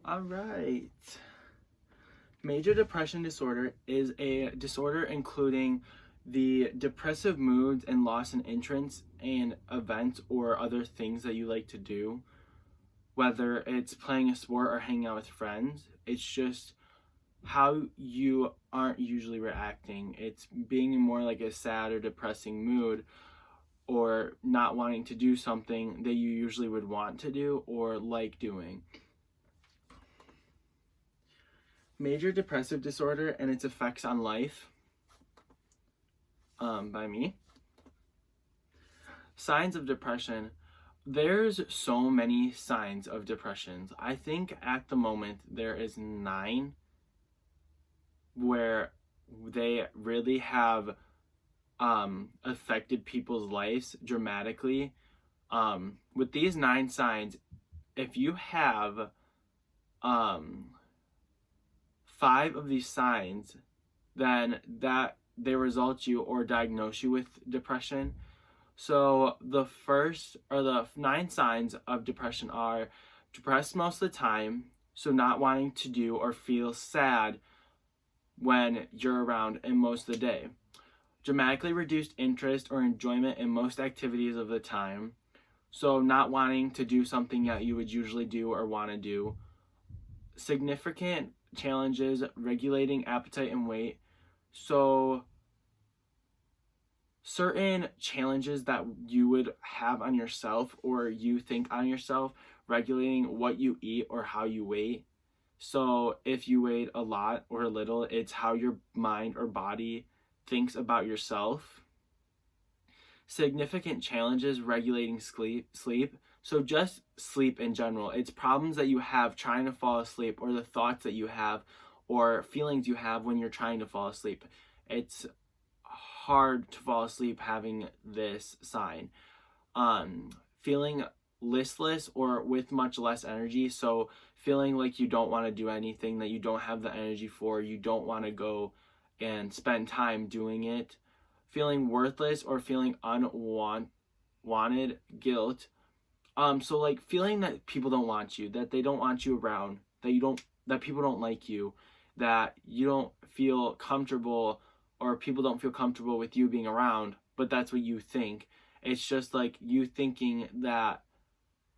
All right. Major depression disorder is a disorder including the depressive moods and loss in interest in events or other things that you like to do, whether it's playing a sport or hanging out with friends. It's just how you aren't usually reacting. It's being in more like a sad or depressing mood or not wanting to do something that you usually would want to do or like doing. Major depressive disorder and its effects on life, by me. Signs of depression. There's so many signs of depressions. I think at the moment there is 9 where they really have affected people's lives dramatically. With these 9 signs, if you have 5 of these signs, then that they result you or diagnose you with depression. So the first or the 9 signs of depression are depressed most of the time, so not wanting to do or feel sad when you're around in most of the day. Dramatically reduced interest or enjoyment in most activities of the time, so not wanting to do something that you would usually do or want to do. Significant challenges regulating appetite and weight, so certain challenges that you would have on yourself or you think on yourself, regulating what you eat or how you weigh. So if you weighed a lot or a little, it's how your mind or body thinks about yourself. Significant challenges regulating sleep. So just sleep in general. It's problems that you have trying to fall asleep, or the thoughts that you have or feelings you have when you're trying to fall asleep. It's hard to fall asleep having this sign. Feeling listless or with much less energy. So feeling like you don't want to do anything, that you don't have the energy for, you don't want to go and spend time doing it. Feeling worthless or feeling unwanted, guilt. So like feeling that people don't want you, that they don't want you around, that people don't like you, that you don't feel comfortable, or people don't feel comfortable with you being around, but that's what you think. It's just like you thinking that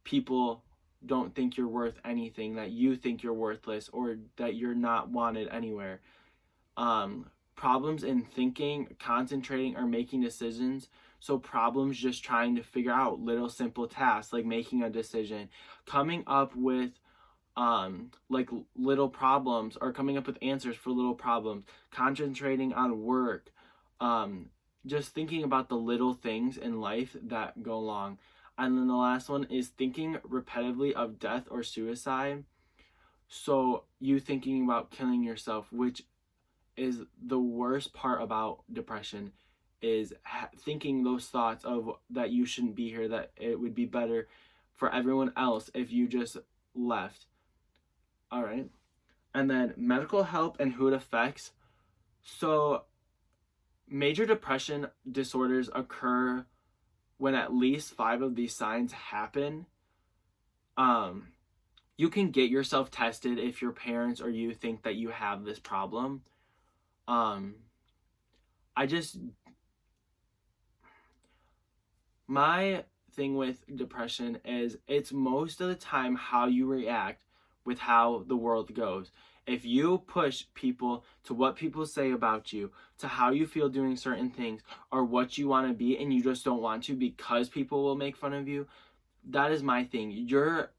people don't think you're worth anything, that you think you're worthless, or that you're not wanted anywhere. Problems in thinking, concentrating, or making decisions. So problems just trying to figure out little simple tasks like making a decision, coming up with like little problems, or coming up with answers for little problems, concentrating on work, just thinking about the little things in life that go along. And then the last one is thinking repetitively of death or suicide. So you thinking about killing yourself, which is the worst part about depression, is thinking those thoughts of that you shouldn't be here, that it would be better for everyone else if you just left. All right. And then medical help and who it affects. So major depression disorders occur when at least 5 of these signs happen. You can get yourself tested if your parents or you think that you have this problem. My thing with depression is it's most of the time how you react with how the world goes. If you push people to what people say about you, to how you feel doing certain things, or what you want to be, and you just don't want to because people will make fun of you, that is my thing. You're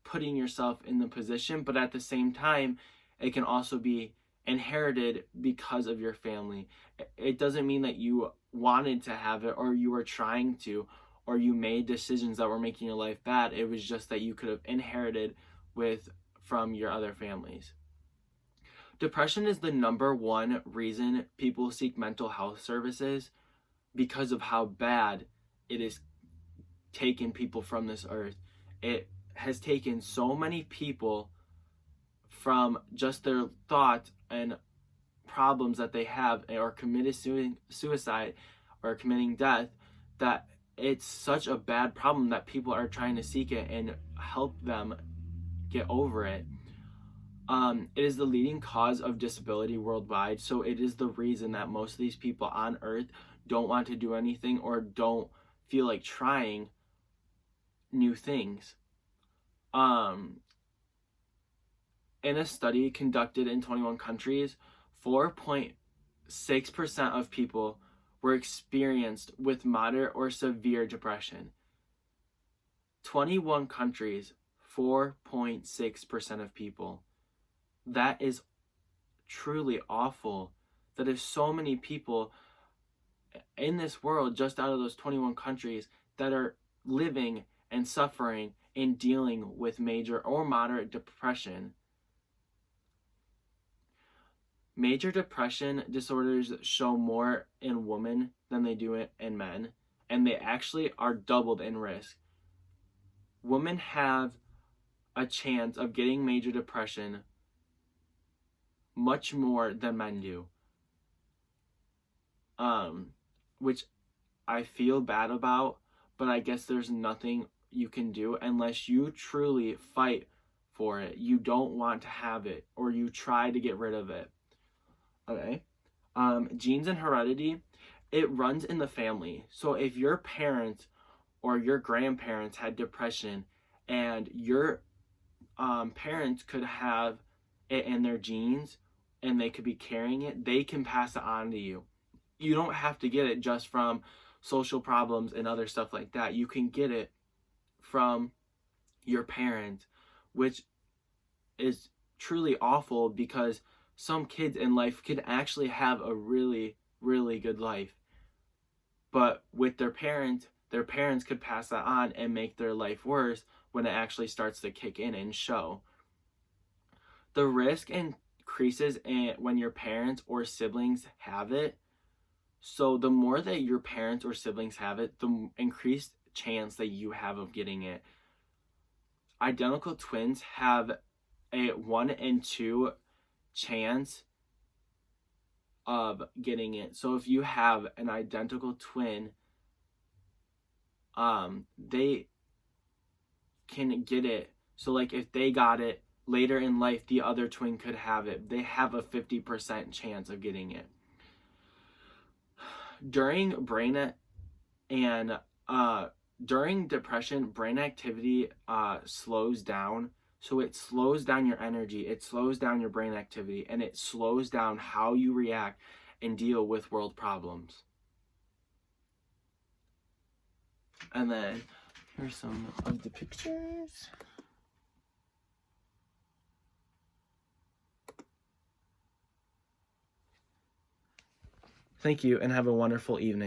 putting yourself in the position, but at the same time, it can also be inherited because of your family. It doesn't mean that you wanted to have it, or you were trying to, or you made decisions that were making your life bad. It was just that you could have inherited from your other families. Depression is the number 1 reason people seek mental health services, because of how bad it is taken people from this earth. It has taken so many people from just their thoughts and problems that they have, or committed suicide or committing death, that it's such a bad problem that people are trying to seek it and help them get over it. It is the leading cause of disability worldwide, so it is the reason that most of these people on Earth don't want to do anything or don't feel like trying new things. Um, in a study conducted in 21 countries, 4.6% of people were experienced with moderate or severe depression. 21 countries, 4.6% of people. That is truly awful. That is so many people in this world, just out of those 21 countries, that are living and suffering and dealing with major or moderate depression. Major depression disorders show more in women than they do in men, and they actually are doubled in risk. Women have a chance of getting major depression much more than men do. Which I feel bad about, but I guess there's nothing you can do unless you truly fight for it. You don't want to have it, or you try to get rid of it. Okay? Genes and heredity, it runs in the family. So if your parents or your grandparents had depression and your parents could have it in their genes and they could be carrying it, they can pass it on to you. You don't have to get it just from social problems and other stuff like that. You can get it from your parents, which is truly awful because some kids in life can actually have a really, really good life. But with their parents could pass that on and make their life worse when it actually starts to kick in and show. The risk increases when your parents or siblings have it. So the more that your parents or siblings have it, the increased chance that you have of getting it. Identical twins have a 1 in 2 chance of getting it. So if you have an identical twin, they can get it. So like if they got it later in life, the other twin could have it. They have a 50% chance of getting it. During depression, brain activity slows down. So it slows down your energy, it slows down your brain activity, and it slows down how you react and deal with world problems. And then here's some of the pictures. Thank you and have a wonderful evening.